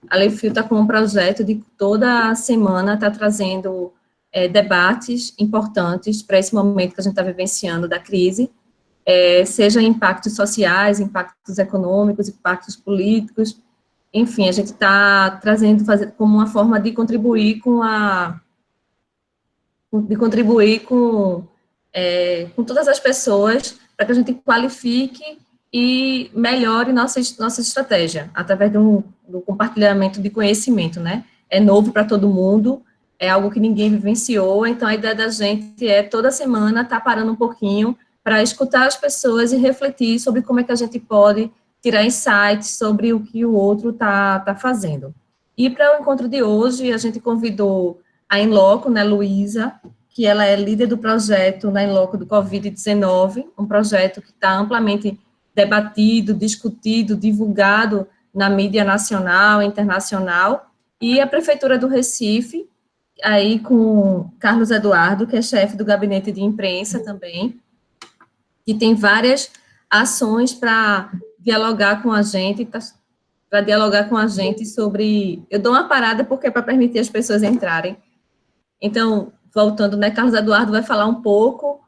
A Lefil está com um projeto de toda semana estar trazendo debates importantes para esse momento que a gente está vivenciando da crise, seja impactos sociais, impactos econômicos, impactos políticos, enfim, a gente está trazendo, como uma forma de contribuir com todas as pessoas, para que a gente qualifique e melhore nossa estratégia, através do compartilhamento de conhecimento, né? É novo para todo mundo, é algo que ninguém vivenciou, então a ideia da gente é, toda semana, estar parando um pouquinho para escutar as pessoas e refletir sobre como é que a gente pode tirar insights sobre o que o outro está fazendo. E para o encontro de hoje, a gente convidou a Inloco, né, Luísa, que ela é líder do projeto na Inloco do Covid-19, um projeto que está amplamente debatido, discutido, divulgado na mídia nacional e internacional, e a Prefeitura do Recife, aí com Carlos Eduardo, que é chefe do gabinete de imprensa também, que tem várias ações para dialogar com a gente, sobre... Eu dou uma parada porque é para permitir as pessoas entrarem. Então, voltando, né, Carlos Eduardo vai falar um pouco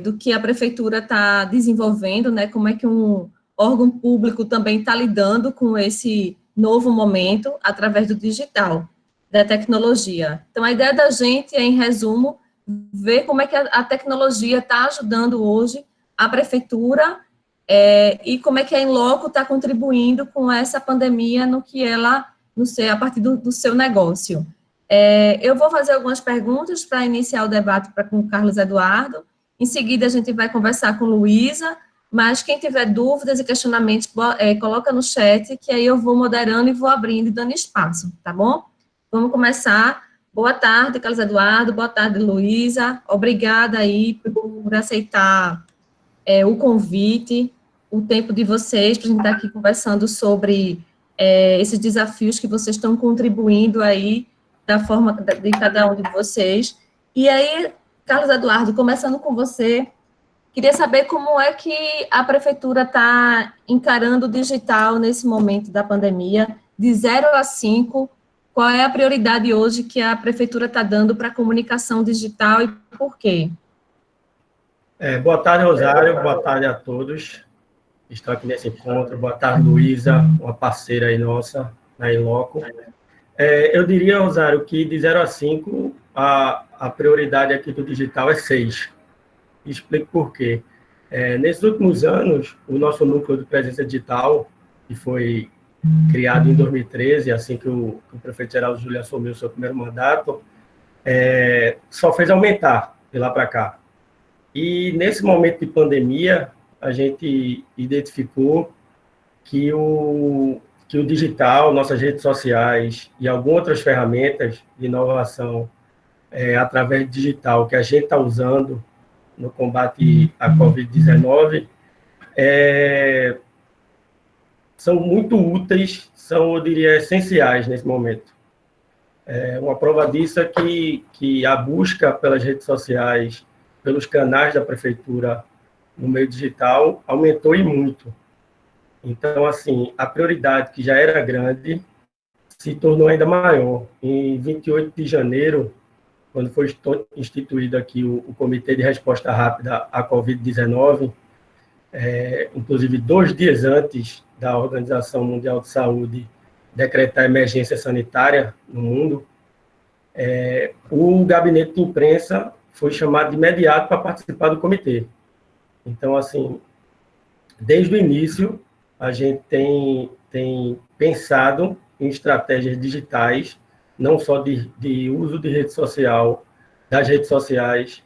do que a prefeitura está desenvolvendo, né, como é que um órgão público também está lidando com esse novo momento através do digital, da tecnologia. Então, a ideia da gente é, em resumo, ver como é que a tecnologia está ajudando hoje a prefeitura e como é que a Inloco está contribuindo com essa pandemia no que ela, não sei, a partir do seu negócio. Eu vou fazer algumas perguntas para iniciar o debate com o Carlos Eduardo, em seguida a gente vai conversar com Luísa, mas quem tiver dúvidas e questionamentos, coloca no chat, que aí eu vou moderando e vou abrindo e dando espaço, tá bom? Vamos começar. Boa tarde, Carlos Eduardo, boa tarde, Luísa, obrigada aí por aceitar o convite, o tempo de vocês, para a gente estar aqui conversando sobre esses desafios que vocês estão contribuindo aí, da forma de cada um de vocês. E aí, Carlos Eduardo, começando com você, queria saber como é que a prefeitura está encarando o digital nesse momento da pandemia, de 0 a 5, qual é a prioridade hoje que a prefeitura está dando para a comunicação digital e por quê? Boa tarde, Rosário, boa tarde a todos que estão aqui nesse encontro. Boa tarde, Luísa, uma parceira aí nossa, na Inloco. Eu diria, Rosário, que de 0 a 5, a prioridade aqui do digital é 6. Explico por quê. Nesses últimos anos, o nosso núcleo de presença digital, que foi criado em 2013, assim que o prefeito Geraldo Júlio assumiu o seu primeiro mandato, só fez aumentar de lá para cá. E nesse momento de pandemia, a gente identificou que o digital, nossas redes sociais e algumas outras ferramentas de inovação através do digital que a gente está usando no combate à Covid-19 são muito úteis, são, eu diria, essenciais nesse momento. Uma prova disso é que a busca pelas redes sociais, pelos canais da prefeitura no meio digital, aumentou e muito. Então, assim, a prioridade, que já era grande, se tornou ainda maior. Em 28 de janeiro, quando foi instituído aqui o Comitê de Resposta Rápida à Covid-19, inclusive 2 dias antes da Organização Mundial de Saúde decretar emergência sanitária no mundo, o gabinete de imprensa foi chamado de imediato para participar do comitê. Então, assim, desde o início, a gente tem pensado em estratégias digitais, não só de uso de rede social, das redes sociais,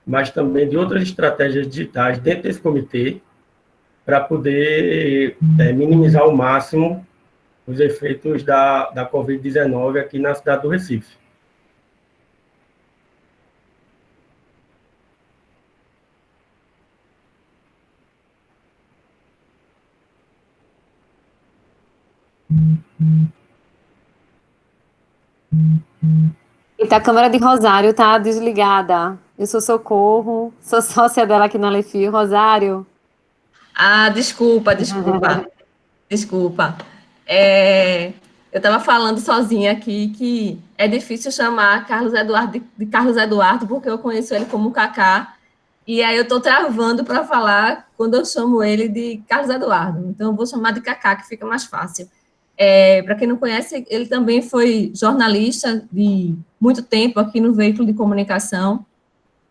mas também de outras estratégias digitais dentro desse comitê, para poder minimizar ao máximo os efeitos da Covid-19 aqui na cidade do Recife. Eita, a câmera de Rosário tá desligada. Eu sou Socorro, sou sócia dela aqui na Lefil. Rosário. Desculpa. Desculpa. Eu estava falando sozinha aqui que é difícil chamar Carlos Eduardo de Carlos Eduardo, porque eu conheço ele como Kaká, e aí eu estou travando para falar quando eu chamo ele de Carlos Eduardo. Então, eu vou chamar de Kaká, que fica mais fácil. Para quem não conhece, ele também foi jornalista de muito tempo aqui no veículo de comunicação.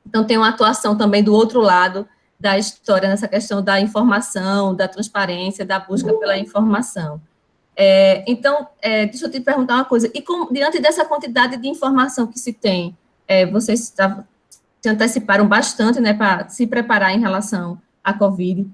Então, tem uma atuação também do outro lado da história, nessa questão da informação, da transparência, da busca pela informação. Então, deixa eu te perguntar uma coisa. E diante dessa quantidade de informação que se tem, vocês se anteciparam bastante, né, para se preparar em relação à Covid.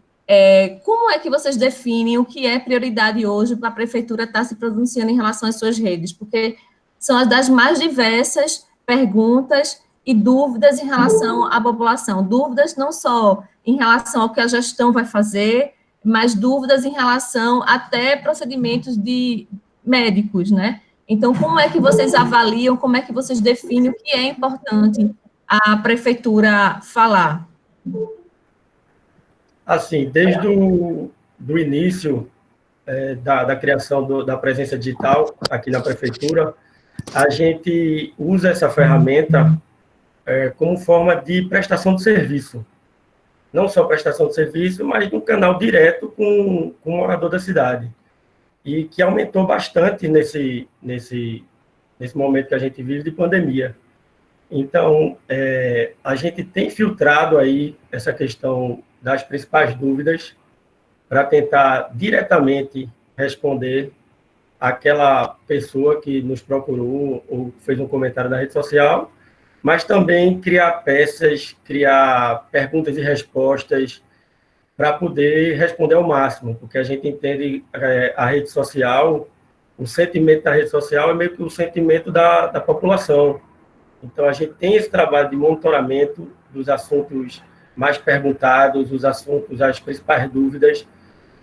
Como é que vocês definem o que é prioridade hoje para a prefeitura estar se pronunciando em relação às suas redes? Porque são as das mais diversas perguntas e dúvidas em relação à população. Dúvidas não só em relação ao que a gestão vai fazer, mas dúvidas em relação até procedimentos de médicos, né? Então, como é que vocês avaliam, como é que vocês definem o que é importante a prefeitura falar? Assim, desde o do início da criação da presença digital aqui na prefeitura, a gente usa essa ferramenta como forma de prestação de serviço. Não só prestação de serviço, mas um canal direto com o morador da cidade. E que aumentou bastante nesse momento que a gente vive de pandemia. Então, a gente tem filtrado aí essa questão das principais dúvidas para tentar diretamente responder àquela pessoa que nos procurou ou fez um comentário na rede social, mas também criar peças, criar perguntas e respostas para poder responder ao máximo, porque a gente entende a rede social, o sentimento da rede social é meio que o sentimento da população. Então, a gente tem esse trabalho de monitoramento dos assuntos mais perguntados, os assuntos, as principais dúvidas,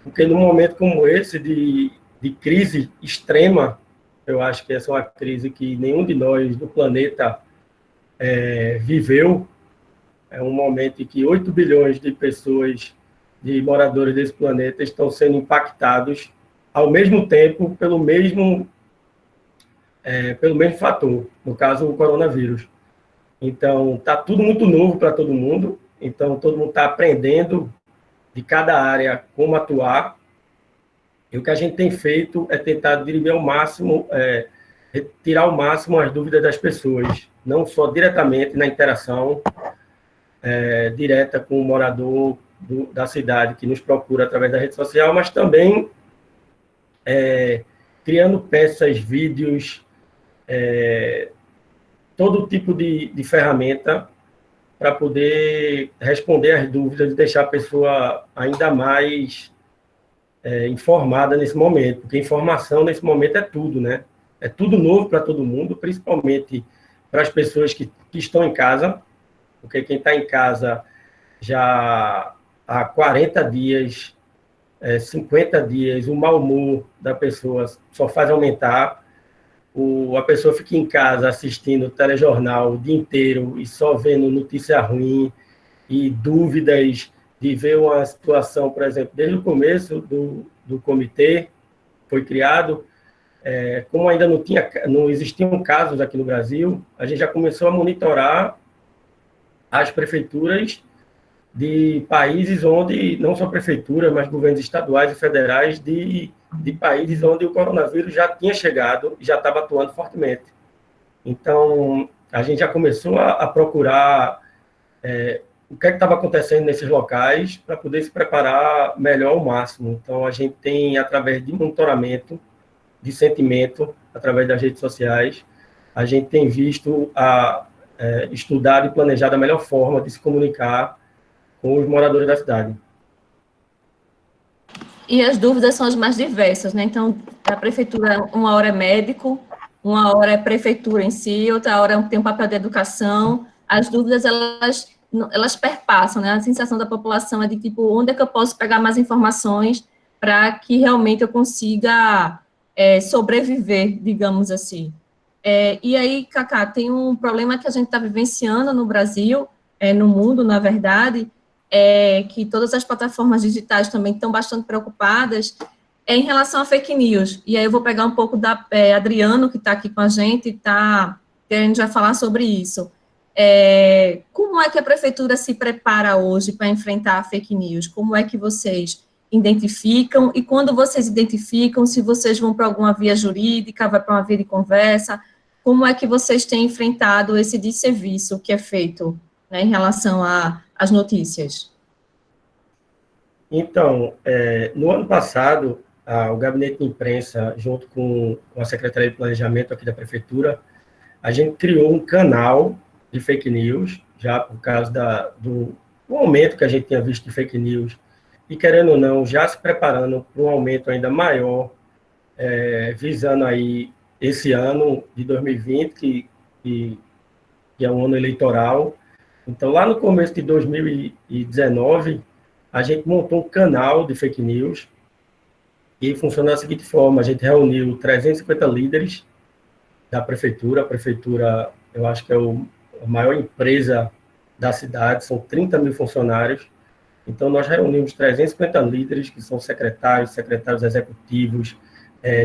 porque num momento como esse de crise extrema, eu acho que essa é uma crise que nenhum de nós do planeta viveu. É um momento em que 8 bilhões de pessoas, de moradores desse planeta, estão sendo impactados ao mesmo tempo pelo mesmo fator, no caso, o coronavírus. Então, está tudo muito novo para todo mundo, então todo mundo está aprendendo de cada área como atuar, e o que a gente tem feito é tentar dirimir ao máximo, retirar ao máximo as dúvidas das pessoas, não só diretamente na interação direta com o morador da cidade que nos procura através da rede social, mas também criando peças, vídeos, todo tipo de ferramenta para poder responder às dúvidas e deixar a pessoa ainda mais informada nesse momento, porque informação nesse momento é tudo, né? É tudo novo para todo mundo, principalmente para as pessoas que estão em casa, porque quem está em casa já há 40 dias, 50 dias, o mau humor da pessoa só faz aumentar. A pessoa fica em casa assistindo o telejornal o dia inteiro e só vendo notícia ruim e dúvidas de ver uma situação, por exemplo, desde o começo do comitê foi criado, como ainda não existiam casos aqui no Brasil, a gente já começou a monitorar as prefeituras de países onde, não só prefeituras, mas governos estaduais e federais de países onde o coronavírus já tinha chegado e já estava atuando fortemente. Então, a gente já começou a procurar o que estava acontecendo nesses locais para poder se preparar melhor ao máximo. Então, a gente tem, através de monitoramento, de sentimento, através das redes sociais, a gente tem visto estudado e planejado a melhor forma de se comunicar com os moradores da cidade. E as dúvidas são as mais diversas, né? Então, a prefeitura, uma hora é médico, uma hora é prefeitura em si, outra hora tem um papel de educação. As dúvidas, elas perpassam, né? A sensação da população é de, tipo, onde é que eu posso pegar mais informações para que realmente eu consiga sobreviver, digamos assim. E aí, Kaká, tem um problema que a gente está vivenciando no Brasil, no mundo, na verdade, que todas as plataformas digitais também estão bastante preocupadas, é em relação a fake news. E aí eu vou pegar um pouco da Adriano, que está aqui com a gente, está querendo já falar sobre isso. Como é que a prefeitura se prepara hoje para enfrentar a fake news? Como é que vocês identificam? E quando vocês identificam, se vocês vão para alguma via jurídica, vai para uma via de conversa, como é que vocês têm enfrentado esse desserviço que é feito, né, em relação às notícias? Então, no ano passado, o Gabinete de Imprensa, junto com a Secretaria de Planejamento aqui da Prefeitura, a gente criou um canal de fake news, já por causa do aumento que a gente tinha visto de fake news, e querendo ou não, já se preparando para um aumento ainda maior, visando aí esse ano de 2020, que é um ano eleitoral. Então, lá no começo de 2019, a gente montou um canal de fake news, e funciona da seguinte forma: a gente reuniu 350 líderes da prefeitura. A prefeitura, eu acho que é a maior empresa da cidade, são 30 mil funcionários. Então, nós reunimos 350 líderes, que são secretários executivos,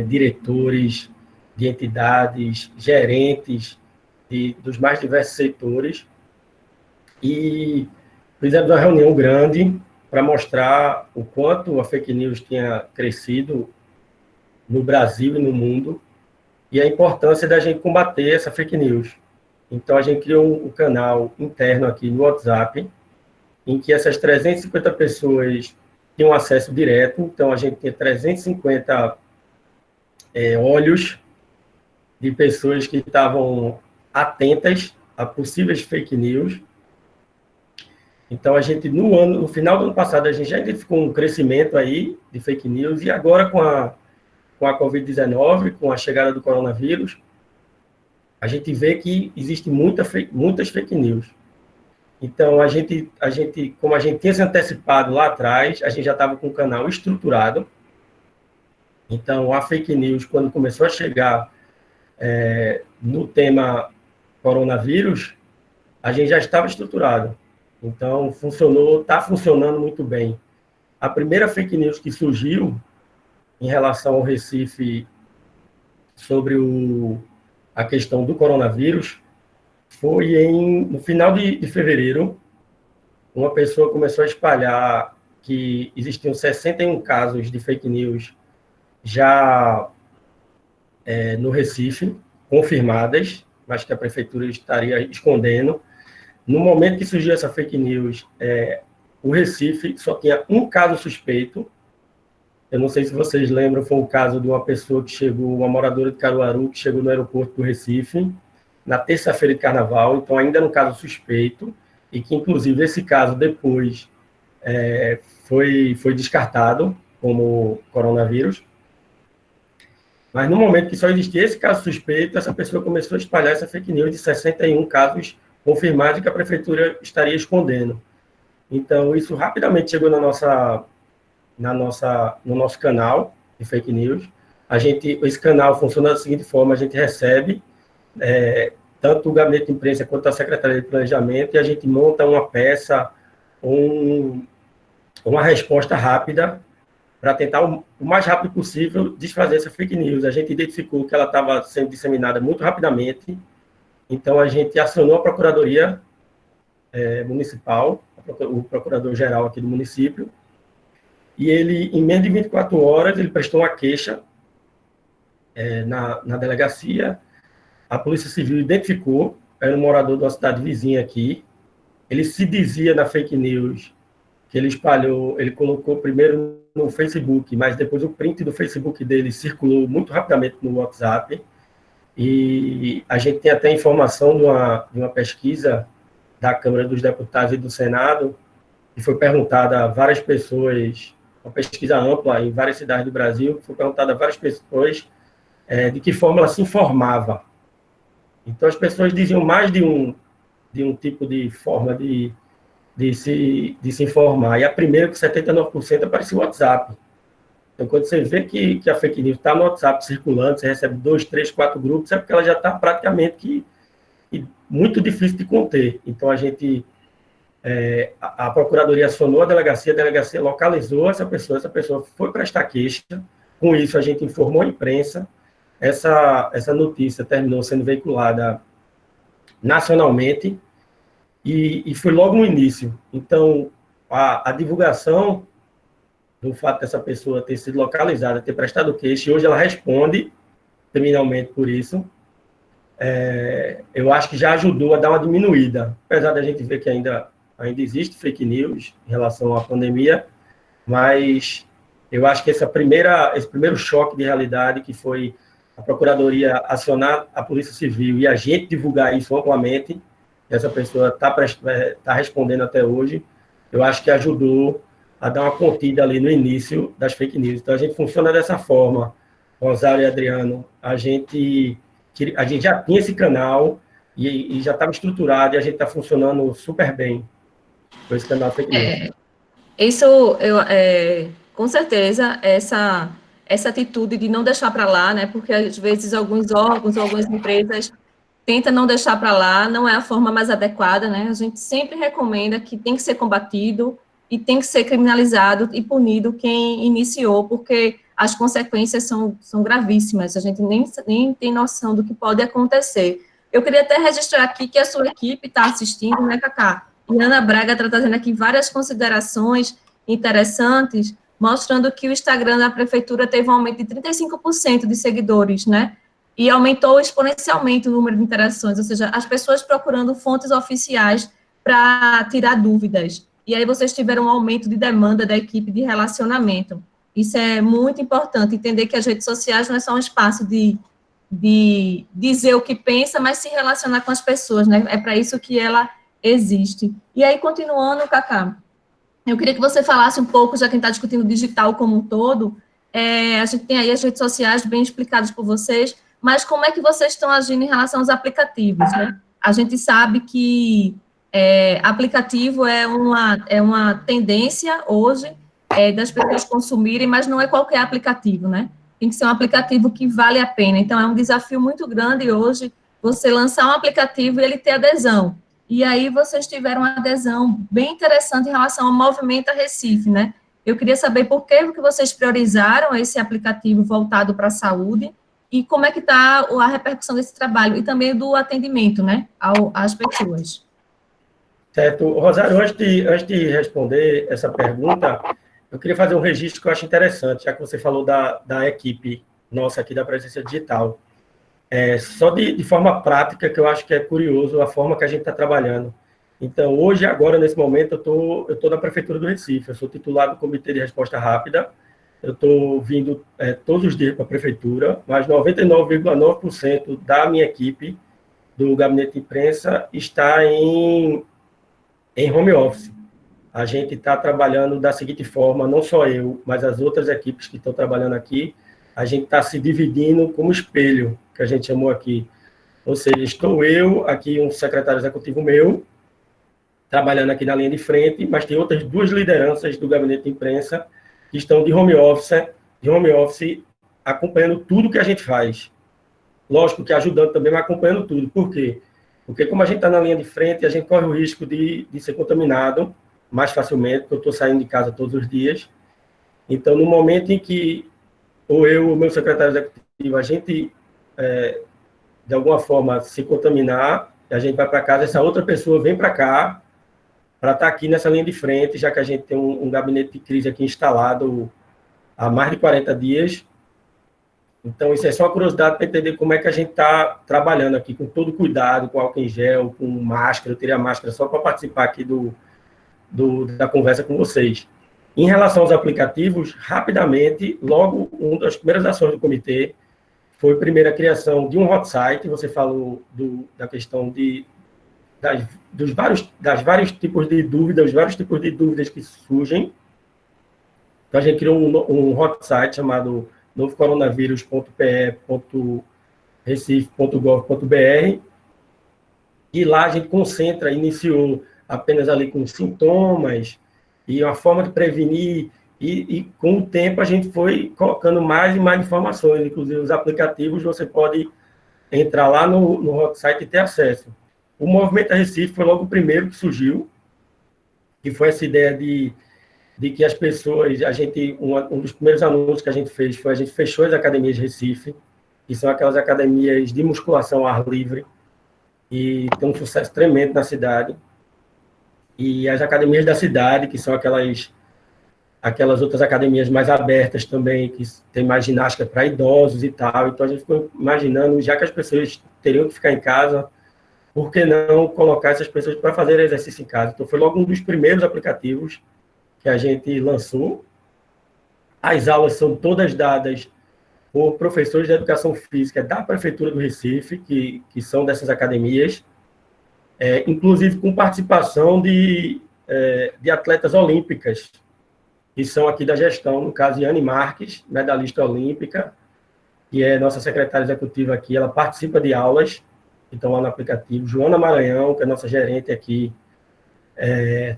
diretores de entidades, gerentes dos mais diversos setores, e fizemos uma reunião grande para mostrar o quanto a fake news tinha crescido no Brasil e no mundo, e a importância da gente combater essa fake news. Então, a gente criou um canal interno aqui no WhatsApp, em que essas 350 pessoas tinham acesso direto. Então, a gente tinha 350 olhos de pessoas que estavam atentas a possíveis fake news. Então, a gente, no final do ano passado, a gente já identificou um crescimento aí de fake news, e agora com a Covid-19, com a chegada do coronavírus, a gente vê que existe muitas fake news. Então, como a gente tinha se antecipado lá atrás, a gente já estava com o canal estruturado. Então, a fake news, quando começou a chegar no tema coronavírus, a gente já estava estruturado. Então, está funcionando muito bem. A primeira fake news que surgiu em relação ao Recife sobre a questão do coronavírus foi no final de fevereiro. Uma pessoa começou a espalhar que existiam 61 casos de fake news já no Recife, confirmadas, mas que a prefeitura estaria escondendo. No momento que surgiu essa fake news, o Recife só tinha um caso suspeito. Eu não sei se vocês lembram, foi um caso de uma pessoa que chegou, uma moradora de Caruaru, que chegou no aeroporto do Recife, na terça-feira de carnaval, então ainda era um caso suspeito, e que, inclusive, esse caso depois foi descartado como coronavírus. Mas no momento que só existia esse caso suspeito, essa pessoa começou a espalhar essa fake news de 61 casos confirmados que a prefeitura estaria escondendo. Então, isso rapidamente chegou no nosso canal de fake news. Esse canal funciona da seguinte forma: a gente recebe tanto o Gabinete de Imprensa quanto a Secretaria de Planejamento, e a gente monta uma peça, uma resposta rápida, para tentar, o mais rápido possível, desfazer essa fake news. A gente identificou que ela estava sendo disseminada muito rapidamente, então a gente acionou a Procuradoria Municipal, o Procurador-Geral aqui do município, e ele, em menos de 24 horas, ele prestou uma queixa na delegacia. A Polícia Civil identificou, era um morador de uma cidade vizinha aqui. Ele se dizia na fake news que ele espalhou, ele colocou primeiro no Facebook, mas depois o print do Facebook dele circulou muito rapidamente no WhatsApp. E a gente tem até informação de uma pesquisa da Câmara dos Deputados e do Senado, que foi perguntada a várias pessoas, uma pesquisa ampla em várias cidades do Brasil, foi perguntada a várias pessoas de que forma ela se informava. Então, as pessoas diziam mais de um tipo de forma de se informar. E a primeira, que 79%, aparecia o WhatsApp. Então, quando você vê que a fake news está no WhatsApp circulando, você recebe 2, 3, 4 grupos, é porque ela já está praticamente muito difícil de conter. Então, a Procuradoria acionou a delegacia localizou essa pessoa foi prestar queixa, com isso, a gente informou a imprensa. Essa notícia terminou sendo veiculada nacionalmente e foi logo no início. Então, a divulgação do fato dessa pessoa ter sido localizada, ter prestado queixa, e hoje ela responde criminalmente por isso, eu acho que já ajudou a dar uma diminuída, apesar da gente ver que ainda existe fake news em relação à pandemia, mas eu acho que esse primeiro choque de realidade, que foi a Procuradoria acionar a Polícia Civil e a gente divulgar isso amplamente, essa pessoa está respondendo até hoje, eu acho que ajudou a dar uma contida ali no início das fake news. Então, a gente funciona dessa forma, Rosário e Adriano. A gente já tinha esse canal e já estava estruturado, e a gente está funcionando super bem com esse canal fake news. Isso, com certeza, essa atitude de não deixar para lá, né? Porque às vezes alguns órgãos, algumas empresas tentam não deixar para lá, não é a forma mais adequada, né? A gente sempre recomenda que tem que ser combatido e tem que ser criminalizado e punido quem iniciou, porque as consequências são gravíssimas, a gente nem tem noção do que pode acontecer. Eu queria até registrar aqui que a sua equipe está assistindo, né, Cacá? E Ana Braga está trazendo aqui várias considerações interessantes, mostrando que o Instagram da prefeitura teve um aumento de 35% de seguidores, né? E aumentou exponencialmente o número de interações, ou seja, as pessoas procurando fontes oficiais para tirar dúvidas. E aí vocês tiveram um aumento de demanda da equipe de relacionamento. Isso é muito importante, entender que as redes sociais não é só um espaço de dizer o que pensa, mas se relacionar com as pessoas, né? É para isso que ela existe. E aí, continuando, Cacá, eu queria que você falasse um pouco, já que a gente está discutindo digital como um todo, a gente tem aí as redes sociais bem explicadas por vocês, mas como é que vocês estão agindo em relação aos aplicativos, né? A gente sabe que aplicativo é uma tendência hoje das pessoas consumirem, mas não é qualquer aplicativo, né? Tem que ser um aplicativo que vale a pena. Então, é um desafio muito grande hoje você lançar um aplicativo e ele ter adesão. E aí vocês tiveram uma adesão bem interessante em relação ao Movimenta Recife, né? Eu queria saber por que vocês priorizaram esse aplicativo voltado para a saúde e como é que está a repercussão desse trabalho e também do atendimento, né, às pessoas. Certo. Rosário, antes de responder essa pergunta, eu queria fazer um registro que eu acho interessante, já que você falou da equipe nossa aqui da Presença Digital. Só de forma prática, que eu acho que é curioso a forma que a gente está trabalhando. Então, hoje, agora, nesse momento, eu estou na Prefeitura do Recife, eu sou titular do Comitê de Resposta Rápida, eu estou vindo todos os dias para a Prefeitura, mas 99,9% da minha equipe, do Gabinete de Imprensa, está em home office. A gente está trabalhando da seguinte forma, não só eu, mas as outras equipes que estão trabalhando aqui, a gente está se dividindo como espelho, que a gente chamou aqui. Ou seja, estou eu, aqui um secretário executivo meu, trabalhando aqui na linha de frente, mas tem outras duas lideranças do gabinete de imprensa que estão de home office acompanhando tudo que a gente faz. Lógico que ajudando também, mas acompanhando tudo. Por quê? Porque como a gente está na linha de frente, a gente corre o risco de ser contaminado mais facilmente, porque eu estou saindo de casa todos os dias. Então, no momento em que ou eu, o meu secretário executivo, a gente, de alguma forma, se contaminar, a gente vai para casa, essa outra pessoa vem para cá, para estar aqui nessa linha de frente, já que a gente tem um gabinete de crise aqui instalado há mais de 40 dias. Então, isso é só uma curiosidade para entender como é que a gente está trabalhando aqui, com todo cuidado, com álcool em gel, com máscara. Eu teria a máscara só para participar aqui da conversa com vocês. Em relação aos aplicativos, rapidamente, logo, uma das primeiras ações do comitê foi a primeira criação de um hot site. Você falou da questão dos vários tipos de dúvidas, os vários tipos de dúvidas que surgem. Então, a gente criou um hot site chamado novocoronavírus.pe.recife.gov.br e lá a gente iniciou apenas ali com sintomas e uma forma de prevenir, e com o tempo a gente foi colocando mais e mais informações, inclusive os aplicativos, você pode entrar lá no hot site e ter acesso. O Movimento Recife foi logo o primeiro que surgiu, que foi essa ideia de de que as pessoas, um dos primeiros anúncios que a gente fez foi a gente fechou as academias de Recife, que são aquelas academias de musculação ao ar livre, e tem um sucesso tremendo na cidade. E as academias da cidade, que são aquelas outras academias mais abertas também, que tem mais ginástica para idosos e tal. Então, a gente ficou imaginando, já que as pessoas teriam que ficar em casa, por que não colocar essas pessoas para fazer exercício em casa? Então, foi logo um dos primeiros aplicativos que a gente lançou. As aulas são todas dadas por professores de educação física da Prefeitura do Recife, que são dessas academias, inclusive com participação de atletas olímpicas, que são aqui da gestão, no caso, Yane Marques, medalhista olímpica, que é nossa secretária executiva aqui, ela participa de aulas, que estão lá no aplicativo. Joana Maranhão, que é nossa gerente aqui,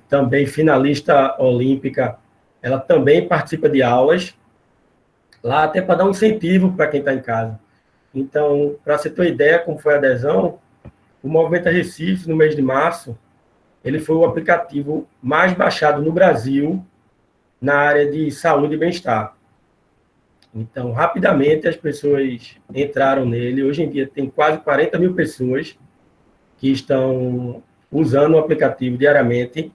também finalista olímpica, ela também participa de aulas, lá até para dar um incentivo para quem está em casa. Então, para você ter uma ideia como foi a adesão, o Movimento Recife, no mês de março, ele foi o aplicativo mais baixado no Brasil na área de saúde e bem-estar. Então, rapidamente, as pessoas entraram nele. Hoje em dia, tem quase 40 mil pessoas que estão usando o aplicativo diariamente.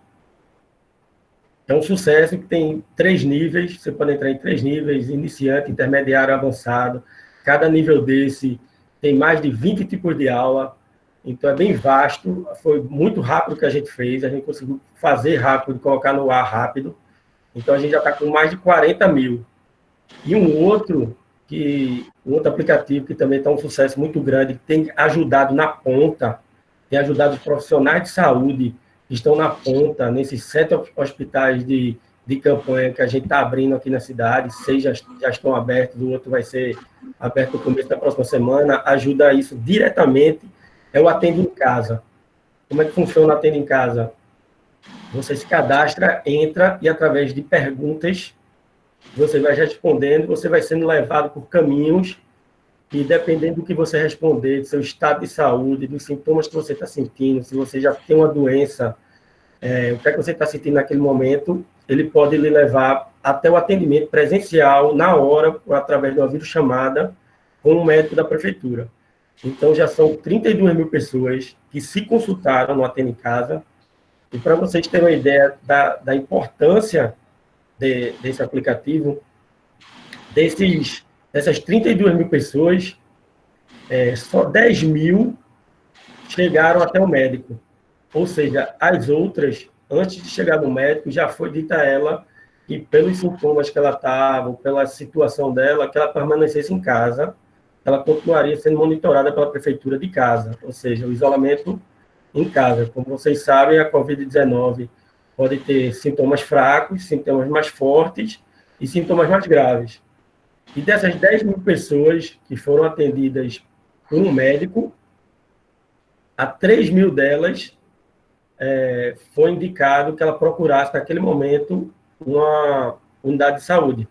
É um sucesso que tem 3 níveis, você pode entrar em 3 níveis, iniciante, intermediário, avançado. Cada nível desse tem mais de 20 tipos de aula, então é bem vasto, foi muito rápido que a gente fez, a gente conseguiu fazer rápido, colocar no ar rápido, então a gente já está com mais de 40 mil. E um outro aplicativo que também está um sucesso muito grande, que tem ajudado na ponta, tem ajudado os profissionais de saúde que estão na ponta, nesses 7 hospitais de campanha que a gente está abrindo aqui na cidade, 6 já estão abertos, o outro vai ser aberto no começo da próxima semana, ajuda isso diretamente, é o Atende em Casa. Como é que funciona o Atende em Casa? Você se cadastra, entra e através de perguntas, você vai respondendo, você vai sendo levado por caminhos e dependendo do que você responder, do seu estado de saúde, dos sintomas que você está sentindo, se você já tem uma doença, o que é que você está sentindo naquele momento, ele pode lhe levar até o atendimento presencial, na hora, através de uma videochamada, com um médico da prefeitura. Então, já são 32 mil pessoas que se consultaram no Atende em Casa. E para vocês terem uma ideia da importância desse aplicativo, dessas 32 mil pessoas, só 10 mil chegaram até o médico. Ou seja, as outras, antes de chegar no médico, já foi dita a ela que, pelos sintomas que ela estava, pela situação dela, que ela permanecesse em casa, ela continuaria sendo monitorada pela prefeitura de casa, ou seja, o isolamento em casa. Como vocês sabem, a Covid-19 pode ter sintomas fracos, sintomas mais fortes e sintomas mais graves. E dessas 10 mil pessoas que foram atendidas por um médico, a 3 mil delas foi indicado que ela procurasse, naquele momento, uma unidade de saúde.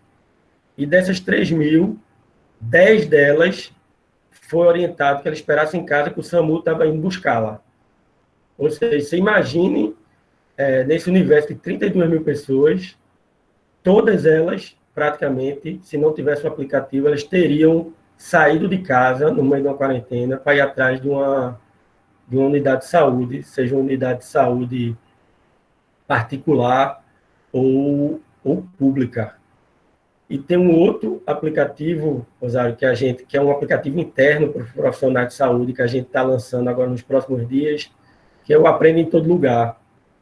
E dessas 3 mil, 10 delas foi orientado que ela esperasse em casa, que o SAMU estava indo buscá-la. Ou seja, você imagine, nesse universo de 32 mil pessoas, todas elas, praticamente, se não tivesse o aplicativo, elas teriam saído de casa, no meio de uma quarentena, para ir atrás de uma unidade de saúde, seja uma unidade de saúde particular ou pública. E tem um outro aplicativo, Rosário, que é um aplicativo interno para os profissionais de saúde, que a gente está lançando agora nos próximos dias, que é o Aprenda em Todo Lugar,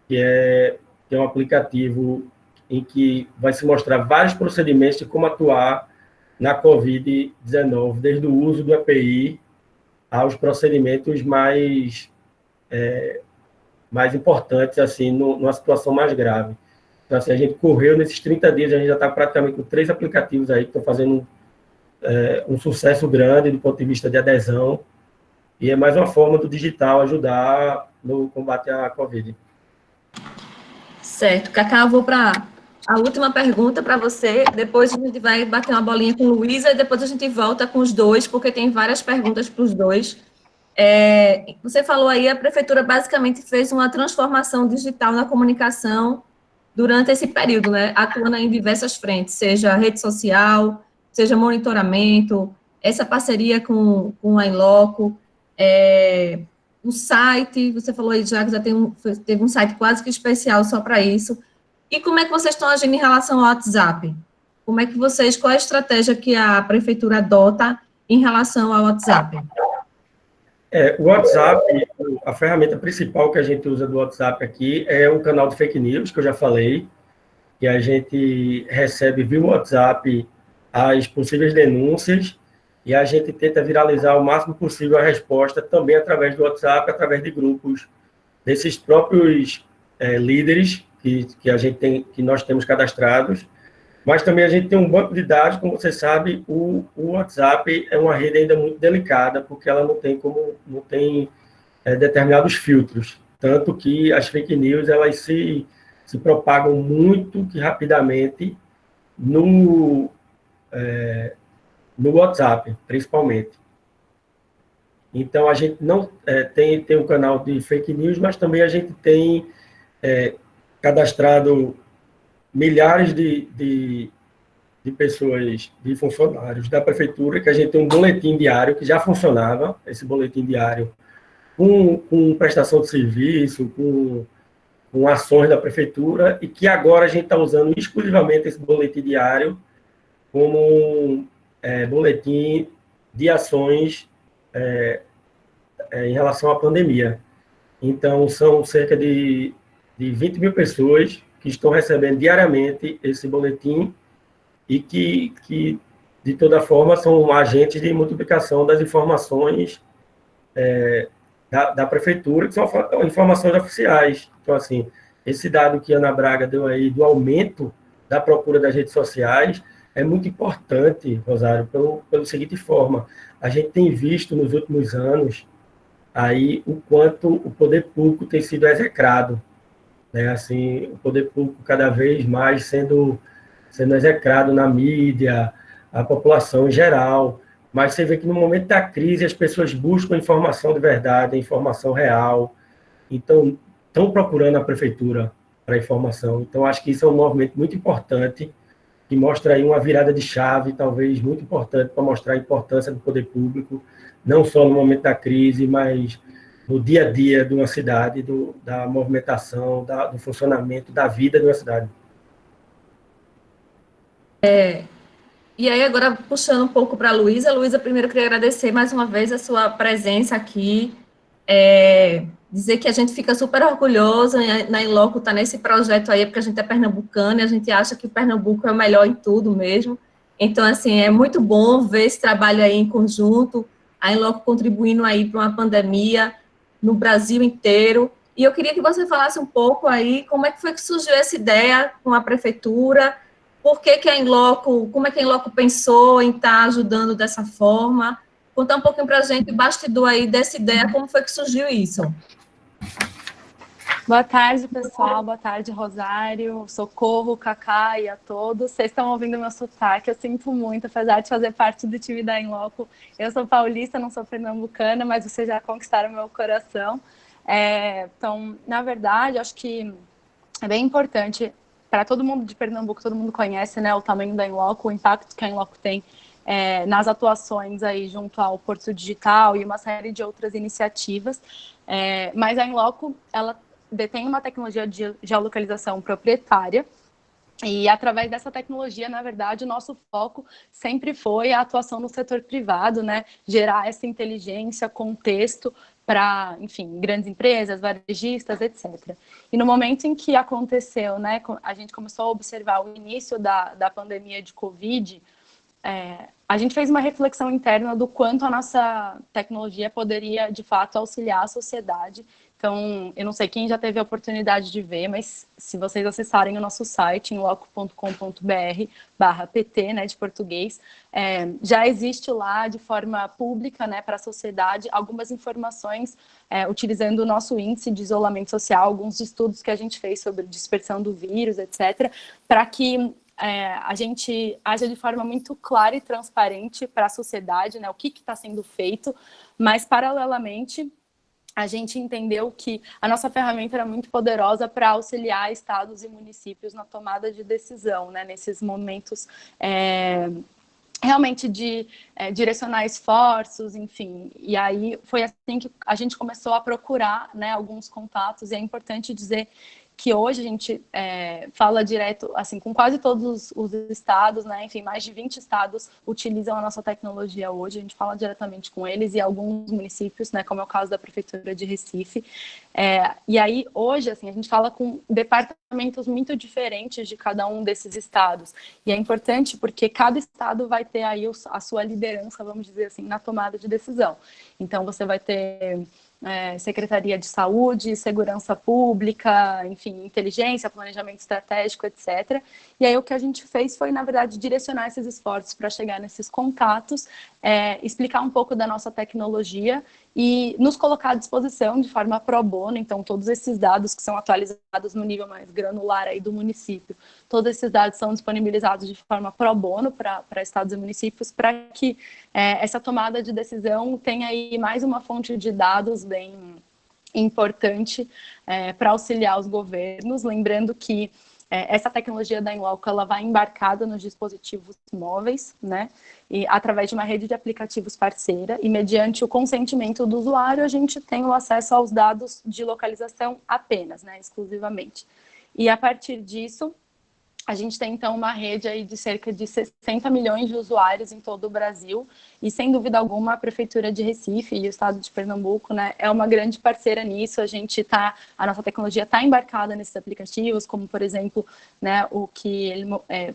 que é um aplicativo em que vai se mostrar vários procedimentos de como atuar na Covid-19, desde o uso do EPI aos procedimentos mais importantes, assim, numa situação mais grave. Então, assim, a gente correu nesses 30 dias, a gente já está praticamente com 3 aplicativos aí que estão fazendo um sucesso grande do ponto de vista de adesão, e é mais uma forma do digital ajudar no combate à Covid. Certo. Cacá, eu vou para a última pergunta para você, depois a gente vai bater uma bolinha com Luísa, e depois a gente volta com os dois, porque tem várias perguntas para os dois. Você falou aí, a prefeitura basicamente fez uma transformação digital na comunicação durante esse período, né, atuando em diversas frentes, seja rede social, seja monitoramento, essa parceria com a Inloco, o site, você falou aí já que teve um site quase que especial só para isso. E como é que vocês estão agindo em relação ao WhatsApp? Qual é a estratégia que a prefeitura adota em relação ao WhatsApp? O WhatsApp, a ferramenta principal que a gente usa do WhatsApp aqui é o canal de fake news, que eu já falei, que a gente recebe via WhatsApp as possíveis denúncias e a gente tenta viralizar o máximo possível a resposta também através do WhatsApp, através de grupos desses próprios líderes que nós temos cadastrados, mas também a gente tem um banco de dados, como você sabe, o WhatsApp é uma rede ainda muito delicada, porque ela não tem determinados filtros, tanto que as fake news elas se propagam muito rapidamente no WhatsApp, principalmente. Então, a gente não tem um canal de fake news, mas também a gente tem cadastrado milhares de pessoas, de funcionários da prefeitura, que a gente tem um boletim diário que já funcionava, esse boletim diário, com prestação de serviço, com ações da prefeitura, e que agora a gente está usando exclusivamente esse boletim diário como um boletim de ações em relação à pandemia. Então, são cerca de 20 mil pessoas que estão recebendo diariamente esse boletim e que de toda forma, são agentes de multiplicação das informações da prefeitura, que são informações oficiais. Então, assim, esse dado que a Ana Braga deu aí do aumento da procura das redes sociais é muito importante, Rosário, pelo seguinte forma: a gente tem visto nos últimos anos aí o quanto o poder público tem sido execrado, né? Assim, o poder público cada vez mais sendo execrado na mídia, a população em geral, mas você vê que no momento da crise as pessoas buscam informação de verdade, informação real, então estão procurando a prefeitura para informação. Então, acho que isso é um movimento muito importante, que mostra aí uma virada de chave, talvez muito importante, para mostrar a importância do poder público, não só no momento da crise, mas no dia a dia de uma cidade, da movimentação, do funcionamento, da vida de uma cidade. E aí, agora, puxando um pouco para a Luísa. Luísa, primeiro eu queria agradecer mais uma vez a sua presença aqui, dizer que a gente fica super orgulhoso na Inloco estar nesse projeto aí, porque a gente é pernambucano e a gente acha que Pernambuco é o melhor em tudo mesmo. Então, assim, é muito bom ver esse trabalho aí em conjunto, a Inloco contribuindo aí para uma pandemia no Brasil inteiro. E eu queria que você falasse um pouco aí como é que foi que surgiu essa ideia com a prefeitura, por que a Inloco, como é que a Inloco pensou em estar ajudando dessa forma? Contar um pouquinho para a gente o bastidor aí dessa ideia, como foi que surgiu isso? Boa tarde, pessoal. Boa tarde, Rosário, Socorro, Cacá e a todos. Vocês estão ouvindo meu sotaque, eu sinto muito, apesar de fazer parte do time da Inloco. Eu sou paulista, não sou pernambucana, mas vocês já conquistaram meu coração. Então, na verdade, acho que é bem importante para todo mundo de Pernambuco, todo mundo conhece, né, o tamanho da Inloco, o impacto que a Inloco tem nas atuações aí junto ao Porto Digital e uma série de outras iniciativas. Mas a Inloco, ela detém uma tecnologia de geolocalização proprietária, e através dessa tecnologia, na verdade, o nosso foco sempre foi a atuação no setor privado, né? Gerar essa inteligência, contexto para, enfim, grandes empresas, varejistas, etc. E no momento em que aconteceu, né, a gente começou a observar o início da pandemia de Covid, a gente fez uma reflexão interna do quanto a nossa tecnologia poderia, de fato, auxiliar a sociedade. Então, eu não sei quem já teve a oportunidade de ver, mas se vocês acessarem o nosso site, inloco.com.br/pt, né, de português, já existe lá, de forma pública, né, para a sociedade, algumas informações, utilizando o nosso índice de isolamento social, alguns estudos que a gente fez sobre dispersão do vírus, etc., para que a gente haja de forma muito clara e transparente para a sociedade, né, o que está sendo feito, mas, paralelamente, a gente entendeu que a nossa ferramenta era muito poderosa para auxiliar estados e municípios na tomada de decisão, né, nesses momentos realmente de direcionar esforços, enfim. E aí foi assim que a gente começou a procurar, né, alguns contatos, e é importante dizer que hoje a gente fala direto, assim, com quase todos os estados, né, enfim, mais de 20 estados utilizam a nossa tecnologia hoje, a gente fala diretamente com eles, e alguns municípios, né, como é o caso da Prefeitura de Recife. E aí, hoje, assim, a gente fala com departamentos muito diferentes de cada um desses estados, e é importante porque cada estado vai ter aí a sua liderança, vamos dizer assim, na tomada de decisão. Então, você vai ter Secretaria de Saúde, Segurança Pública, enfim, inteligência, planejamento estratégico, etc. E aí o que a gente fez foi, na verdade, direcionar esses esforços para chegar nesses contatos, explicar um pouco da nossa tecnologia e nos colocar à disposição de forma pro bono. Então, todos esses dados que são atualizados no nível mais granular aí do município, todos esses dados são disponibilizados de forma pro bono para estados e municípios, para que essa tomada de decisão tenha aí mais uma fonte de dados bem importante para auxiliar os governos. Lembrando que essa tecnologia da Inloco, ela vai embarcada nos dispositivos móveis, né? E através de uma rede de aplicativos parceira, e mediante o consentimento do usuário, a gente tem o acesso aos dados de localização apenas, né? Exclusivamente. E a partir disso, a gente tem, então, uma rede aí de cerca de 60 milhões de usuários em todo o Brasil, e, sem dúvida alguma, a Prefeitura de Recife e o Estado de Pernambuco, né, é uma grande parceira nisso. A nossa tecnologia está embarcada nesses aplicativos, como, por exemplo, né, o que ele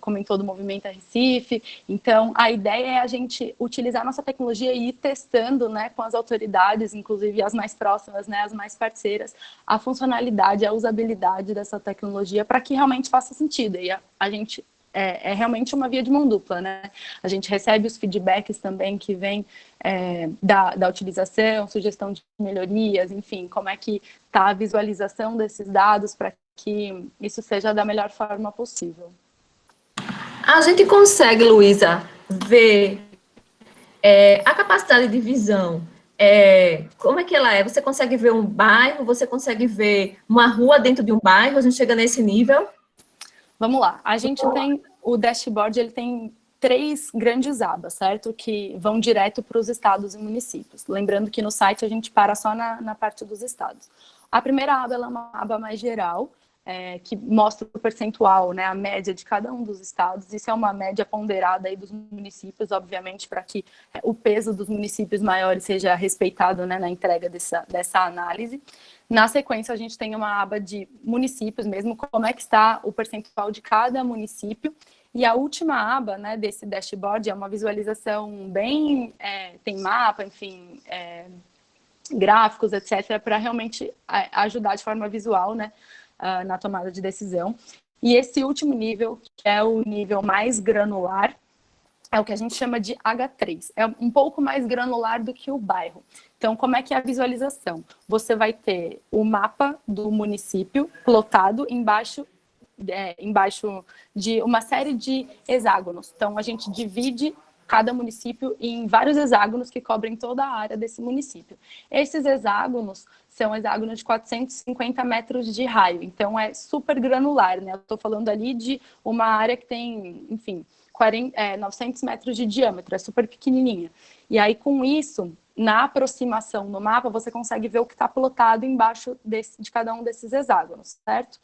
comentou do Movimento Recife. Então, a ideia é a gente utilizar a nossa tecnologia e ir testando, né, com as autoridades, inclusive as mais próximas, né, as mais parceiras, a funcionalidade, a usabilidade dessa tecnologia para que realmente faça sentido. E a gente é realmente uma via de mão dupla, né? A gente recebe os feedbacks também que vêm da utilização, sugestão de melhorias, enfim, como é que está a visualização desses dados para que isso seja da melhor forma possível. A gente consegue, Luísa, ver a capacidade de visão, como é que ela é? Você consegue ver um bairro, você consegue ver uma rua dentro de um bairro, a gente chega nesse nível? Vamos lá, a gente tem o dashboard, ele tem 3 grandes abas, certo? Que vão direto para os estados e municípios. Lembrando que no site a gente para só na parte dos estados. A primeira aba, ela é uma aba mais geral, que mostra o percentual, né, a média de cada um dos estados. Isso é uma média ponderada aí dos municípios, obviamente, para que o peso dos municípios maiores seja respeitado, né, na entrega dessa análise. Na sequência, a gente tem uma aba de municípios mesmo, como é que está o percentual de cada município. E a última aba, né, desse dashboard é uma visualização bem... tem mapa, enfim, gráficos, etc., para realmente ajudar de forma visual, né, na tomada de decisão. E esse último nível, que é o nível mais granular, é o que a gente chama de H3. É um pouco mais granular do que o bairro. Então, como é que é a visualização? Você vai ter o mapa do município plotado embaixo de uma série de hexágonos. Então, a gente divide cada município em vários hexágonos que cobrem toda a área desse município. Esses hexágonos são hexágonos de 450 metros de raio, então é super granular, né? Eu estou falando ali de uma área que tem, enfim, 900 metros de diâmetro, é super pequenininha. E aí, com isso, na aproximação no mapa, você consegue ver o que está plotado embaixo de cada um desses hexágonos, certo?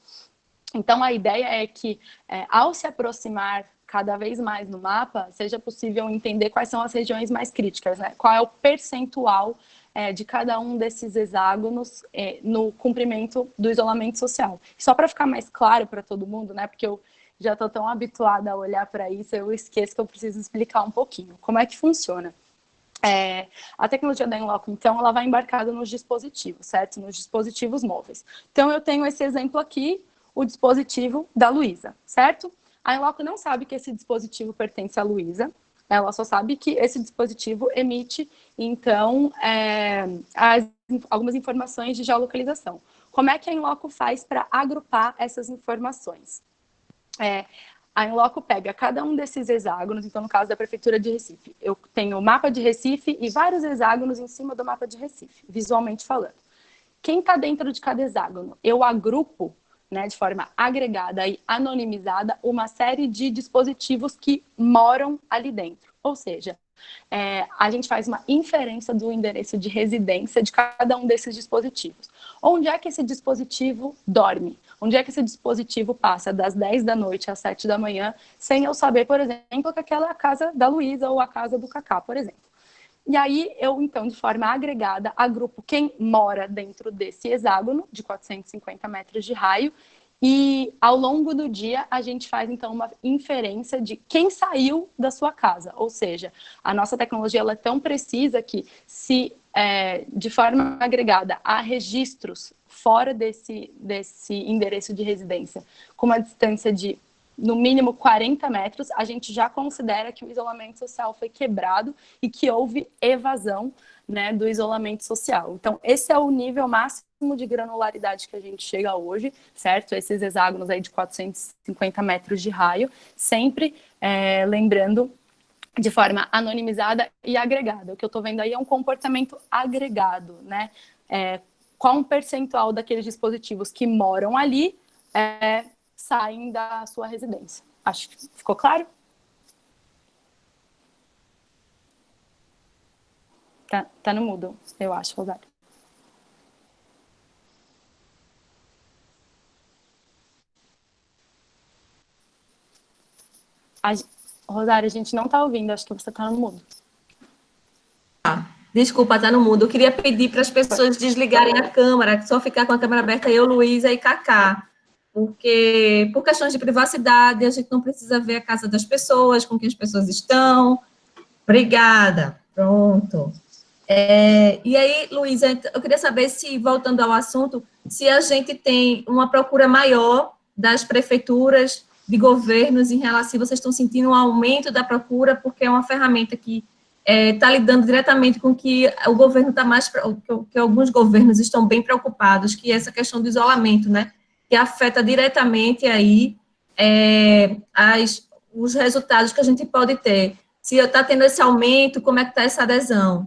Então, a ideia é que, ao se aproximar cada vez mais no mapa, seja possível entender quais são as regiões mais críticas, né? Qual é o percentual de cada um desses hexágonos no cumprimento do isolamento social. Só para ficar mais claro para todo mundo, né? Porque eu já estou tão habituada a olhar para isso, eu esqueço que eu preciso explicar um pouquinho como é que funciona. A tecnologia da Inloco, então, ela vai embarcada nos dispositivos, certo? Nos dispositivos móveis. Então, eu tenho esse exemplo aqui, o dispositivo da Luísa, certo? A Inloco não sabe que esse dispositivo pertence à Luísa, ela só sabe que esse dispositivo emite, então, algumas informações de geolocalização. Como é que a Inloco faz para agrupar essas informações? A Inloco pega cada um desses hexágonos, então no caso da Prefeitura de Recife, eu tenho o mapa de Recife e vários hexágonos em cima do mapa de Recife, visualmente falando. quem está dentro de cada hexágono? Eu agrupo, né, de forma agregada e anonimizada, uma série de dispositivos que moram ali dentro. Ou seja, a gente faz uma inferência do endereço de residência de cada um desses dispositivos. Onde é que esse dispositivo dorme? Onde é que esse dispositivo passa das 10 da noite às 7 da manhã, sem eu saber, por exemplo, que aquela é a casa da Luísa ou a casa do Cacá, por exemplo. E aí, eu, então, de forma agregada, agrupo quem mora dentro desse hexágono de 450 metros de raio, e ao longo do dia a gente faz, então, uma inferência de quem saiu da sua casa. Ou seja, a nossa tecnologia ela é tão precisa que, se de forma agregada há registros fora desse endereço de residência, com uma distância de no mínimo 40 metros, a gente já considera que o isolamento social foi quebrado e que houve evasão, né, do isolamento social. Então, esse é o nível máximo de granularidade que a gente chega hoje, certo? Esses hexágonos aí de 450 metros de raio, sempre lembrando de forma anonimizada e agregada. O que eu estou vendo aí é um comportamento agregado, né? Qual um percentual daqueles dispositivos que moram ali saem da sua residência. Acho que ficou claro? Tá no mudo, eu acho, Rosário. Rosário, a gente não tá ouvindo, acho que você tá no mudo. Desculpa, tá no mudo. Eu queria pedir para as pessoas desligarem a câmera, só ficar com a câmera aberta eu, Luísa e Cacá. Porque, por questões de privacidade, a gente não precisa ver a casa das pessoas, com quem as pessoas estão. Obrigada. Pronto. E aí, Luísa, eu queria saber se, voltando ao assunto, se a gente tem uma procura maior das prefeituras, de governos, em relação, se vocês estão sentindo um aumento da procura, porque é uma ferramenta que está lidando diretamente com que o governo está mais, que alguns governos estão bem preocupados, que é essa questão do isolamento, né? Que afeta diretamente aí os resultados que a gente pode ter. Se está tendo esse aumento, como é que está essa adesão?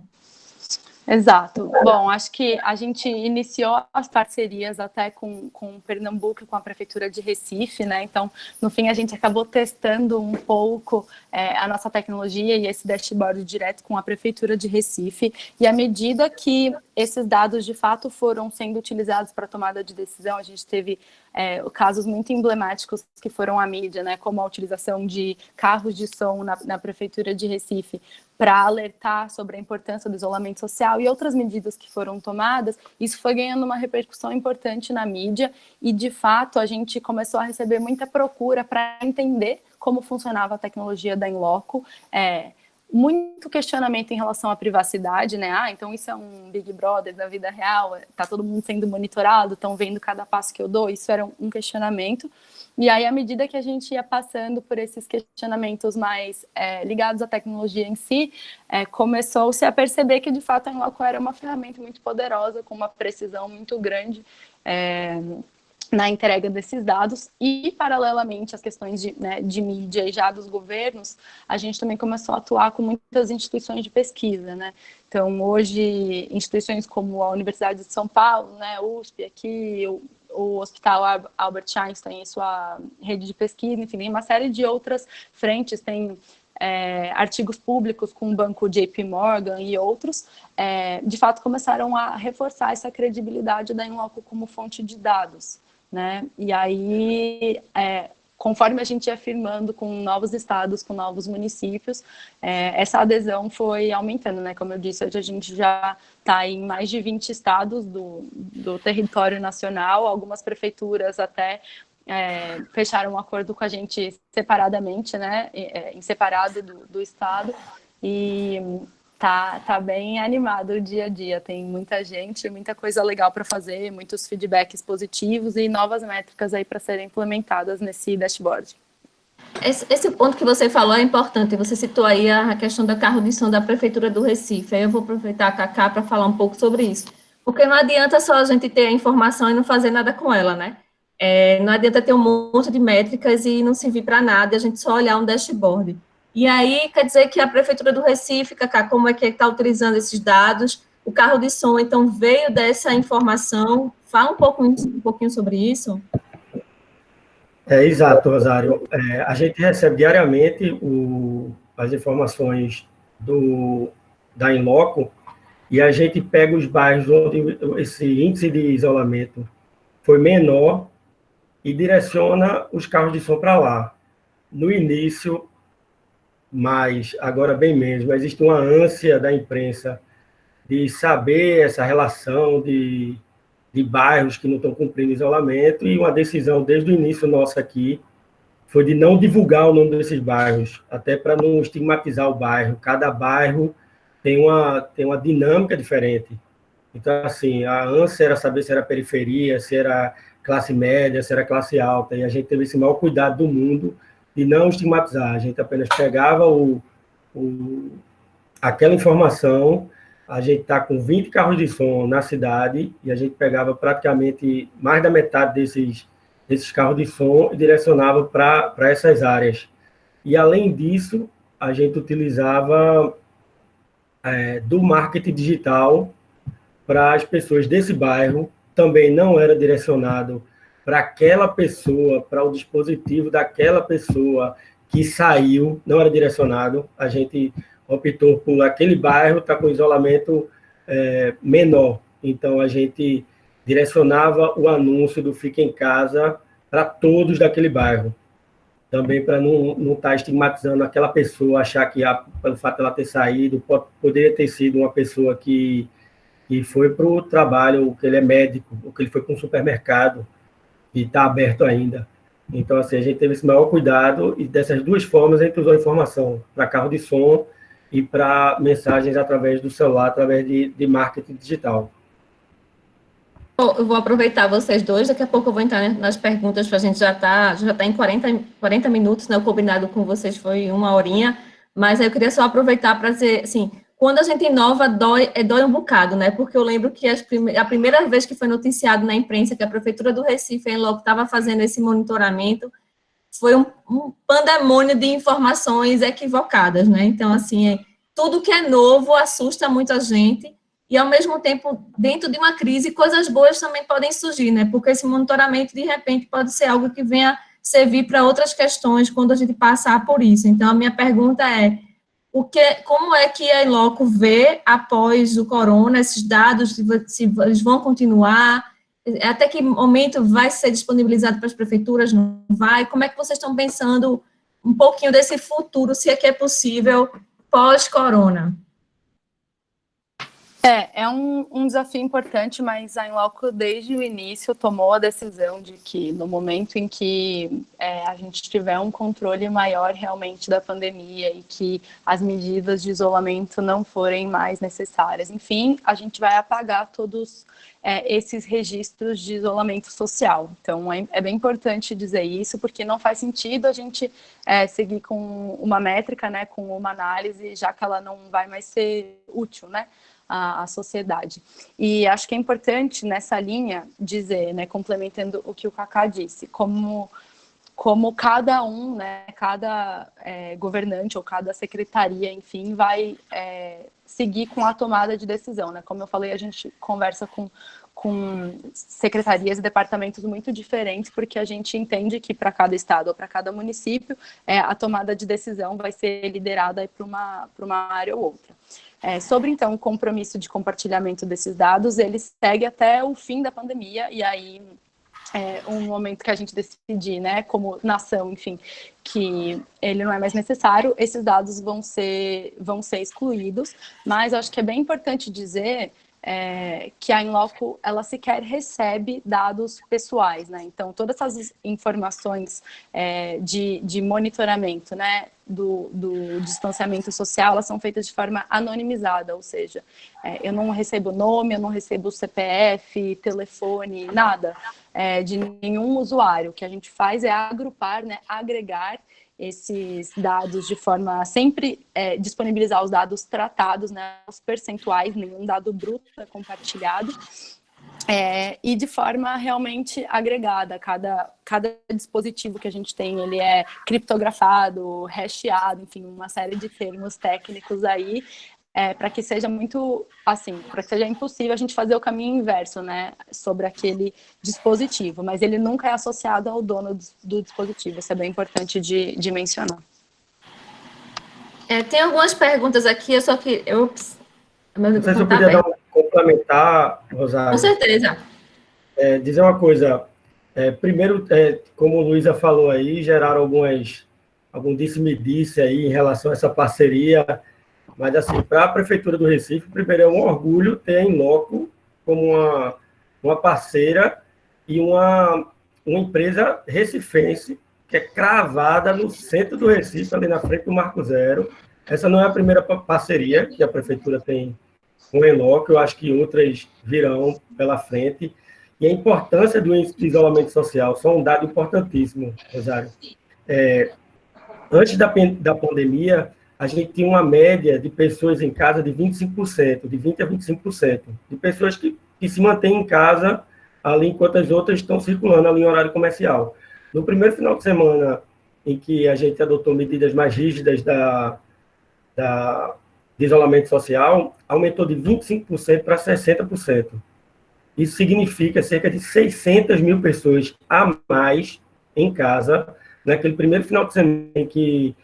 Exato. Bom, acho que a gente iniciou as parcerias até com Pernambuco e com a Prefeitura de Recife, né? Então, no fim, a gente acabou testando um pouco a nossa tecnologia e esse dashboard direto com a Prefeitura de Recife. E à medida que esses dados, de fato, foram sendo utilizados para tomada de decisão, a gente teve casos muito emblemáticos que foram à mídia, né? Como a utilização de carros de som na Prefeitura de Recife para alertar sobre a importância do isolamento social e outras medidas que foram tomadas. Isso foi ganhando uma repercussão importante na mídia e, de fato, a gente começou a receber muita procura para entender como funcionava a tecnologia da In Loco, muito questionamento em relação à privacidade, né? Então isso é um Big Brother da vida real, tá todo mundo sendo monitorado, estão vendo cada passo que eu dou, isso era um questionamento. E aí, à medida que a gente ia passando por esses questionamentos mais ligados à tecnologia em si, começou-se a perceber que, de fato, a In Loco era uma ferramenta muito poderosa, com uma precisão muito grande na entrega desses dados. E, paralelamente, às questões de mídia e já dos governos, a gente também começou a atuar com muitas instituições de pesquisa, né? Então, hoje, instituições como a Universidade de São Paulo, né, USP, aqui, o Hospital Albert Einstein e sua rede de pesquisa, enfim, tem uma série de outras frentes, tem artigos públicos com o banco JP Morgan e outros, de fato começaram a reforçar essa credibilidade da In Loco como fonte de dados, né? E aí, conforme a gente ia firmando com novos estados, com novos municípios, essa adesão foi aumentando, né? Como eu disse, hoje a gente já está em mais de 20 estados do território nacional, algumas prefeituras até fecharam um acordo com a gente separadamente, né? Em separado do estado, e tá bem animado o dia a dia, tem muita gente, muita coisa legal para fazer, muitos feedbacks positivos e novas métricas aí para serem implementadas nesse dashboard. Esse ponto que você falou é importante, você citou aí a questão do carro de som da Prefeitura do Recife, aí eu vou aproveitar a Cacá para falar um pouco sobre isso, porque não adianta só a gente ter a informação e não fazer nada com ela, né? Não adianta ter um monte de métricas e não servir para nada, a gente só olhar um dashboard. E aí, quer dizer que a Prefeitura do Recife, Cacá, como é que está utilizando esses dados o carro de som, então, veio dessa informação. Fala um pouquinho sobre isso. Exato, Rosário. A gente recebe diariamente as informações da Inloco e a gente pega os bairros onde esse índice de isolamento foi menor e direciona os carros de som para lá. No início, mas agora bem menos, mas existe uma ânsia da imprensa de saber essa relação de bairros que não estão cumprindo isolamento, e uma decisão desde o início nossa aqui foi de não divulgar o nome desses bairros, até para não estigmatizar o bairro. Cada bairro tem uma dinâmica diferente. Então, assim, a ânsia era saber se era periferia, se era classe média, se era classe alta, e a gente teve esse maior cuidado do mundo de não estigmatizar. A gente apenas pegava aquela informação. A gente está com 20 carros de som na cidade e a gente pegava praticamente mais da metade desses carros de som e direcionava para essas áreas. E, além disso, a gente utilizava do marketing digital para as pessoas desse bairro. Também não era direcionado para aquela pessoa, para o dispositivo daquela pessoa que saiu, não era direcionado. A gente optou por aquele bairro estar com isolamento menor. Então, a gente direcionava o anúncio do Fica em Casa para todos daquele bairro. Também para não estar estigmatizando aquela pessoa, achar que, pelo fato de ela ter saído, poderia ter sido uma pessoa que foi para o trabalho, ou que ele é médico, ou que ele foi para um supermercado e está aberto ainda. Então, assim, a gente teve esse maior cuidado, e dessas duas formas a gente usou a informação para carro de som e para mensagens através do celular, através de marketing digital. Eu vou aproveitar vocês dois, daqui a pouco eu vou entrar nas perguntas, para a gente já tá em 40 minutos, né? O combinado com vocês foi 1 horinha, mas eu queria só aproveitar para dizer, assim, quando a gente inova, dói um bocado, né? Porque eu lembro que a primeira vez que foi noticiado na imprensa que a Prefeitura do Recife, em loco, estava fazendo esse monitoramento, foi um pandemônio de informações equivocadas, né? Então, assim, tudo que é novo assusta muita gente, e, ao mesmo tempo, dentro de uma crise, coisas boas também podem surgir, né? Porque esse monitoramento, de repente, pode ser algo que venha servir para outras questões quando a gente passar por isso. Então, a minha pergunta é, como é que a Inloco vê, após o corona, esses dados, se eles vão continuar, até que momento vai ser disponibilizado para as prefeituras, não vai? Como é que vocês estão pensando um pouquinho desse futuro, se é que é possível, pós-corona? É um desafio importante, mas a Inloco, desde o início, tomou a decisão de que, no momento em que a gente tiver um controle maior realmente da pandemia e que as medidas de isolamento não forem mais necessárias, enfim, a gente vai apagar todos esses registros de isolamento social. Então, é bem importante dizer isso, porque não faz sentido a gente seguir com uma métrica, né, com uma análise, já que ela não vai mais ser útil, né, à sociedade. E acho que é importante, nessa linha, dizer, né, complementando o que o Kaká disse, como cada um, né, cada governante ou cada secretaria, enfim, vai seguir com a tomada de decisão, né? Como eu falei, a gente conversa com secretarias e departamentos muito diferentes, porque a gente entende que para cada estado ou para cada município, a tomada de decisão vai ser liderada para uma área ou outra. Sobre, então, o compromisso de compartilhamento desses dados, ele segue até o fim da pandemia, e aí um momento que a gente decidir, né, como nação, enfim, que ele não é mais necessário, esses dados vão ser excluídos, mas eu acho que é bem importante dizer que a Inloco, ela sequer recebe dados pessoais, né? Então, todas essas informações de monitoramento, né, do distanciamento social, elas são feitas de forma anonimizada, ou seja, eu não recebo nome, eu não recebo CPF, telefone, nada de nenhum usuário. O que a gente faz é agrupar, né, agregar esses dados de forma sempre disponibilizar os dados tratados, né, os percentuais, nenhum dado bruto é compartilhado, e de forma realmente agregada. Cada dispositivo que a gente tem, ele é criptografado, hasheado, enfim, uma série de termos técnicos aí, para que seja muito, assim, para que seja impossível a gente fazer o caminho inverso, né, sobre aquele dispositivo, mas ele nunca é associado ao dono do dispositivo, isso é bem importante de mencionar. Tem algumas perguntas aqui, eu só que... Não sei se eu podia dar complementar, Com Rosário. certeza. Dizer uma coisa. Primeiro, como a Luísa falou aí, geraram algum disse-me-disse aí em relação a essa parceria, mas, assim, para a Prefeitura do Recife, primeiro é um orgulho ter a Inloco como uma parceira e uma empresa recifense que é cravada no centro do Recife, ali na frente do Marco Zero. Essa não é a primeira parceria que a Prefeitura tem com o Inloco, eu acho que outras virão pela frente. E a importância do índice de isolamento social, só um dado importantíssimo, Rosário. Antes da pandemia, a gente tinha uma média de pessoas em casa de 25%, de 20% a 25%, de pessoas que se mantêm em casa ali enquanto as outras estão circulando ali em horário comercial. No primeiro final de semana em que a gente adotou medidas mais rígidas de isolamento social, aumentou de 25% para 60%. Isso significa cerca de 600 mil pessoas a mais em casa, naquele primeiro final de semana em que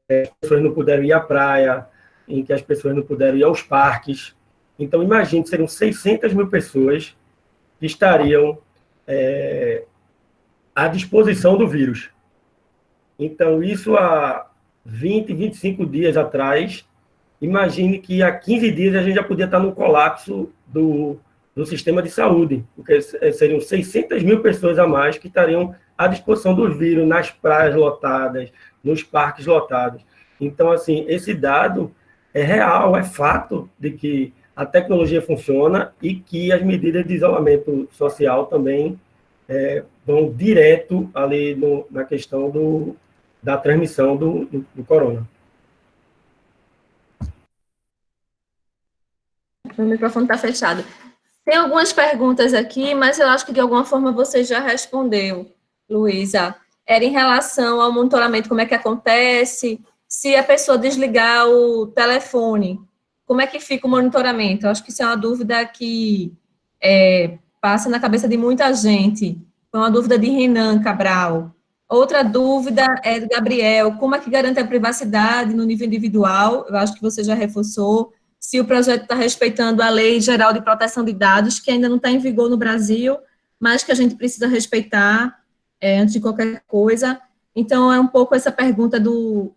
as pessoas não puderam ir à praia, em que as pessoas não puderam ir aos parques. Então, imagine, seriam 600 mil pessoas que estariam à disposição do vírus. Então, isso há 20, 25 dias atrás, imagine que há 15 dias a gente já podia estar no colapso do sistema de saúde, porque seriam 600 mil pessoas a mais que estariam à disposição do vírus nas praias lotadas, nos parques lotados. Então, assim, esse dado é real, é fato de que a tecnologia funciona e que as medidas de isolamento social também vão direto ali na questão da transmissão do corona. O microfone está fechado. Tem algumas perguntas aqui, mas eu acho que de alguma forma você já respondeu, Luísa. Era em relação ao monitoramento, como é que acontece, se a pessoa desligar o telefone, como é que fica o monitoramento? Eu acho que isso é uma dúvida que passa na cabeça de muita gente. Foi uma dúvida de Renan Cabral. Outra dúvida é do Gabriel, como é que garante a privacidade no nível individual? Eu acho que você já reforçou. Se o projeto está respeitando a Lei Geral de Proteção de Dados, que ainda não está em vigor no Brasil, mas que a gente precisa respeitar antes de qualquer coisa. Então, é um pouco essa pergunta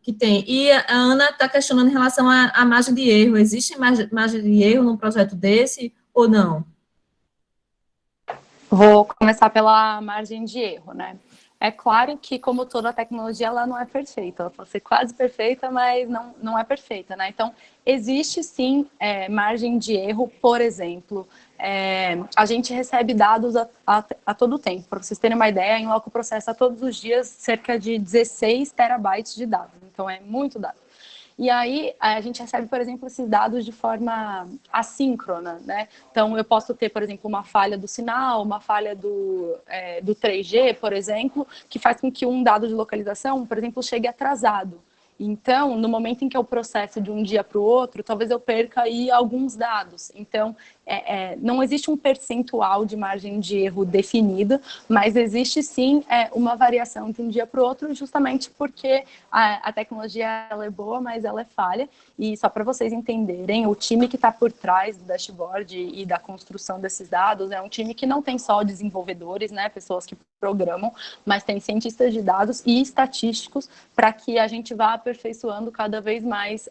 que tem. E a Ana está questionando em relação à margem de erro. Existe margem de erro num projeto desse ou não? Vou começar pela margem de erro, né? É claro que, como toda tecnologia, ela não é perfeita. Ela pode ser quase perfeita, mas não é perfeita, né? Então, existe sim margem de erro. Por exemplo, a gente recebe dados a todo tempo. Para vocês terem uma ideia, a Inloco processa todos os dias cerca de 16 terabytes de dados. Então, é muito dado. E aí, a gente recebe, por exemplo, esses dados de forma assíncrona, né? Então, eu posso ter, por exemplo, uma falha do sinal, uma falha do 3G, por exemplo, que faz com que um dado de localização, por exemplo, chegue atrasado. Então, no momento em que eu processo de um dia para o outro, talvez eu perca aí alguns dados. Então, não existe um percentual de margem de erro definida, mas existe sim uma variação de um dia para o outro, justamente porque a tecnologia ela é boa, mas ela é falha. E só para vocês entenderem, o time que está por trás do dashboard e da construção desses dados é um time que não tem só desenvolvedores, né, pessoas que programam, mas tem cientistas de dados e estatísticos para que a gente vá aperfeiçoando cada vez mais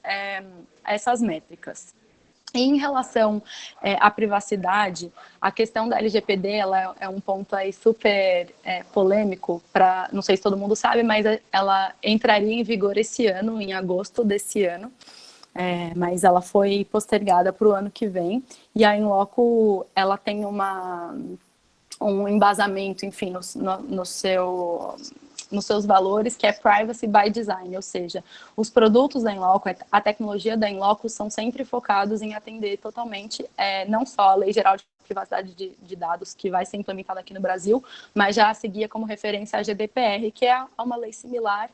essas métricas. Em relação à privacidade, a questão da LGPD ela é um ponto aí super polêmico, não sei se todo mundo sabe, mas ela entraria em vigor esse ano, em agosto desse ano, mas ela foi postergada para o ano que vem, e a Inloco ela tem um embasamento, enfim, nos seus valores, que é Privacy by Design, ou seja, os produtos da Inloco, a tecnologia da Inloco são sempre focados em atender totalmente, não só a Lei Geral de Privacidade de Dados, que vai ser implementada aqui no Brasil, mas já seguia como referência a GDPR, que é uma lei similar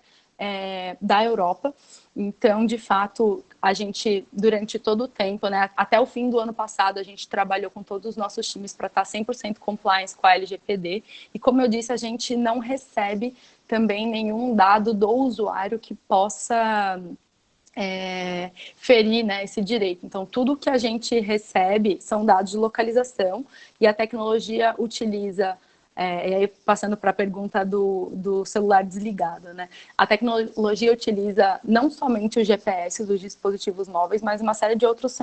da Europa. Então, de fato, a gente, durante todo o tempo, né, até o fim do ano passado, a gente trabalhou com todos os nossos times para estar 100% compliance com a LGPD. E, como eu disse, a gente não recebe também nenhum dado do usuário que possa ferir, né, esse direito. Então, tudo que a gente recebe são dados de localização e a tecnologia utiliza, e aí passando para a pergunta do celular desligado, né? A tecnologia utiliza não somente o GPS dos dispositivos móveis, mas uma série de outros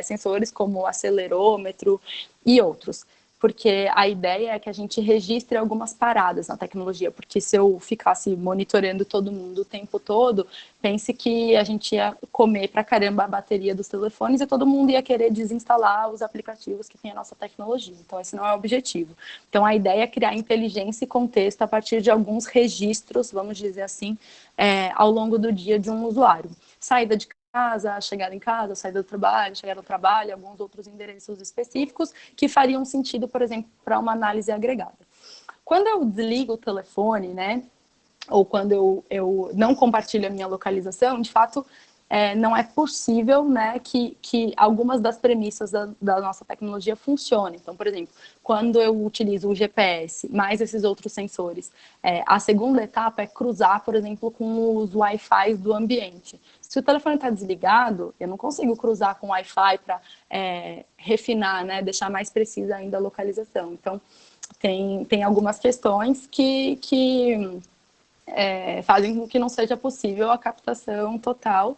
sensores, como o acelerômetro e outros. Porque a ideia é que a gente registre algumas paradas na tecnologia, porque se eu ficasse monitorando todo mundo o tempo todo, pense que a gente ia comer pra caramba a bateria dos telefones e todo mundo ia querer desinstalar os aplicativos que tem a nossa tecnologia. Então, esse não é o objetivo. Então, a ideia é criar inteligência e contexto a partir de alguns registros, vamos dizer assim, ao longo do dia de um usuário. Saída de casa, chegada em casa, saída do trabalho, chegada ao trabalho, alguns outros endereços específicos que fariam sentido, por exemplo, para uma análise agregada. Quando eu desligo o telefone, né, ou quando eu não compartilho a minha localização, de fato, não é possível, né, que algumas das premissas da nossa tecnologia funcionem. Então, por exemplo, quando eu utilizo o GPS mais esses outros sensores, a segunda etapa é cruzar, por exemplo, com os Wi-Fi do ambiente. Se o telefone está desligado, eu não consigo cruzar com o Wi-Fi para refinar, né, deixar mais precisa ainda a localização. Então, tem algumas questões que fazem com que não seja possível a captação total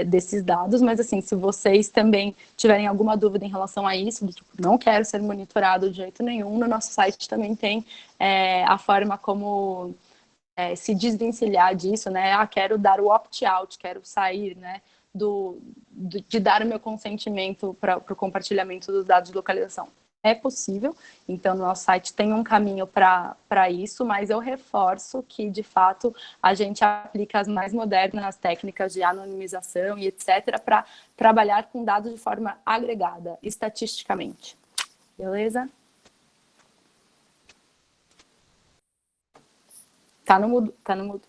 desses dados, mas assim, se vocês também tiverem alguma dúvida em relação a isso, do tipo, não quero ser monitorado de jeito nenhum, no nosso site também tem a forma como se desvencilhar disso, né? Quero dar o opt-out, quero sair, né, de dar o meu consentimento para o compartilhamento dos dados de localização. É possível, então no nosso site tem um caminho para isso, mas eu reforço que, de fato, a gente aplica as mais modernas técnicas de anonimização e etc. para trabalhar com dados de forma agregada, estatisticamente. Beleza? Tá no mudo, tá no mudo.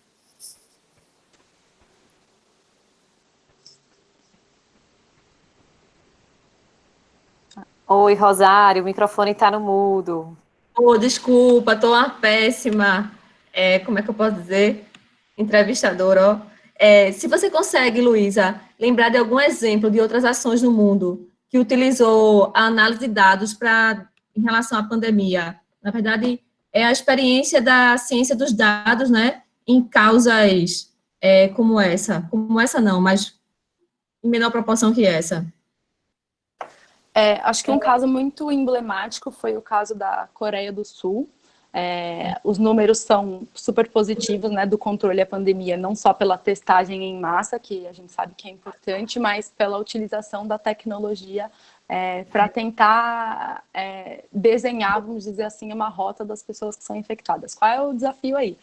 Oi, Rosário, o microfone está no mudo. Oh, desculpa, tô uma péssima, como é que eu posso dizer? Entrevistadora, ó. Se você consegue, Luísa, lembrar de algum exemplo de outras ações no mundo que utilizou a análise de dados em relação à pandemia. Na verdade, é a experiência da ciência dos dados, né, em causas como essa não, mas em menor proporção que essa. Acho que um caso muito emblemático foi o caso da Coreia do Sul. Os números são super positivos, né, do controle à pandemia, não só pela testagem em massa, que a gente sabe que é importante, mas pela utilização da tecnologia para tentar desenhar, vamos dizer assim, uma rota das pessoas que são infectadas. Qual é o desafio aí?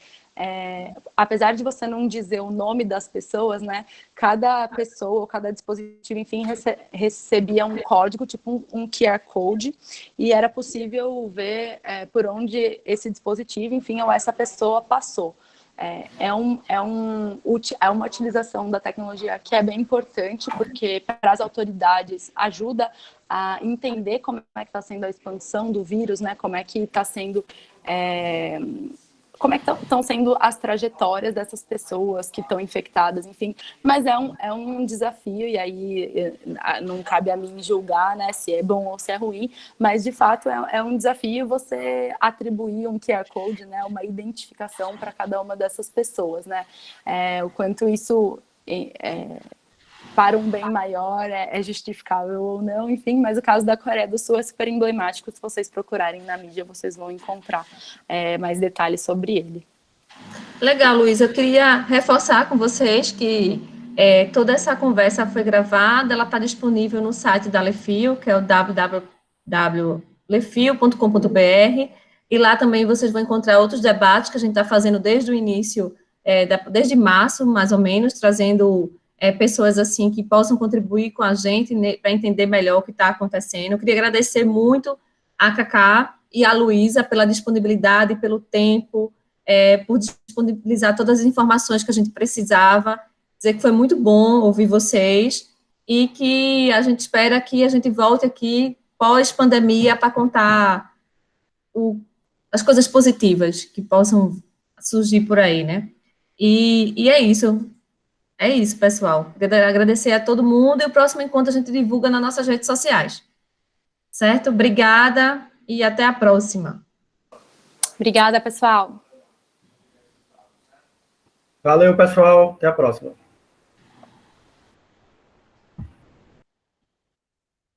Apesar de você não dizer o nome das pessoas, né, cada pessoa, cada dispositivo, enfim, recebia um código, tipo um QR Code, e era possível ver por onde esse dispositivo, enfim, ou essa pessoa passou. É uma utilização da tecnologia que é bem importante, porque para as autoridades ajuda a entender como é que está sendo a expansão do vírus, né, como é que está sendo... como é que estão sendo as trajetórias dessas pessoas que estão infectadas, enfim. Mas é um desafio, e aí não cabe a mim julgar, né, se é bom ou se é ruim, mas, de fato, é um desafio você atribuir um QR Code, né, uma identificação para cada uma dessas pessoas, né. O quanto isso... para um bem maior é justificável ou não, enfim, mas o caso da Coreia do Sul é super emblemático. Se vocês procurarem na mídia, vocês vão encontrar mais detalhes sobre ele. Legal, Luísa, eu queria reforçar com vocês que toda essa conversa foi gravada, ela está disponível no site da Lefio, que é o www.lefio.com.br, e lá também vocês vão encontrar outros debates que a gente está fazendo desde o início, desde março, mais ou menos, trazendo pessoas assim que possam contribuir com a gente para entender melhor o que está acontecendo. Eu queria agradecer muito a Cacá e a Luísa pela disponibilidade, pelo tempo, por disponibilizar todas as informações que a gente precisava, dizer que foi muito bom ouvir vocês e que a gente espera que a gente volte aqui pós-pandemia para contar as coisas positivas que possam surgir por aí, né? E é isso. É isso, pessoal. Agradecer a todo mundo e o próximo encontro a gente divulga nas nossas redes sociais. Certo? Obrigada e até a próxima. Obrigada, pessoal. Valeu, pessoal. Até a próxima.